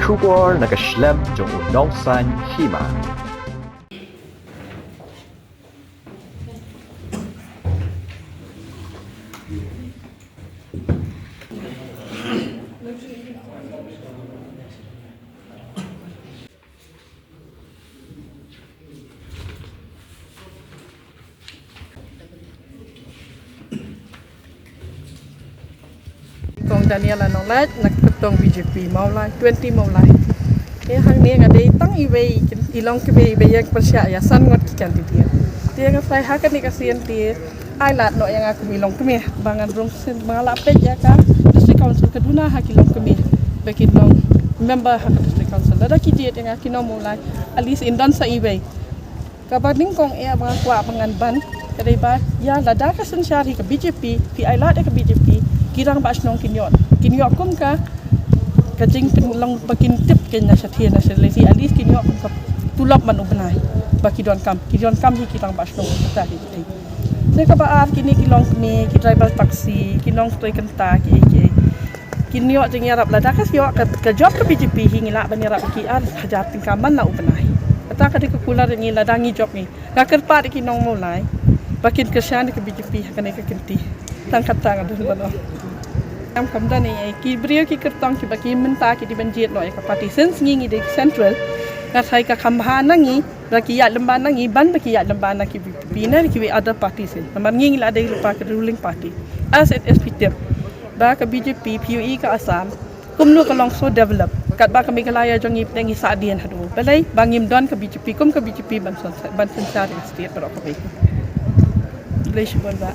Syukur nakaslem jong unongsan hima. Kong Daniel Anolat nak ketong BJP maulai 20 maulai. Hang ni ada tang iwe ilong ke iwe yang persya san ngot kikan dia. Dia ka fly hakan ni kasian dia. Ai lat no yang aku milong ke meh bangan rong sen bangalap pet ya ka. District Council Kaduna hakilong ke meh. Bagi nong member hak District Council. Ada kidiet yang aku no maulai at least indon sa iwe. Kapag ning kong ia mga kwa pangan ban kadai ba ya lada ka sen syari ke BJP, pi ai lat ke BJP. Kirang bas nong kinyot kum ka kajing long bakin tip kenya sathia na selesi alis kinyot kum ka tulap man ubnai baki don kam hi kirang bas nong ta hi se ka ba ar kini kilong kmi ki driver taxi kinong stoi kenta ki kinyot jeng yarap la dakas yo ka job ka BJP hi ngila ban yarap ki ar hajat tingkaman na ubnai ata ka dik kular ngi la dangi job ni ka kerpa ki nong mulai bakin kesyan ke BJP ka ne ka kenti tangkat tangan dun bano am kam dan ni ki brio ki kertong ki baki menta ki di banjit no ka parti sense ngi di central ka sai ka khamha nangi baki ya lemban nangi ban baki ya lemban ki bina ki other party sen namar ngi la de lupa ke ruling party as it SPTM ba ka BJP PUE ka Assam kumnu ka long so develop kat ba ka Meghalaya jong ip tengi sa dian hadu balai bangim don ka BJP kum ka BJP ban sen sari state pero ka be English ba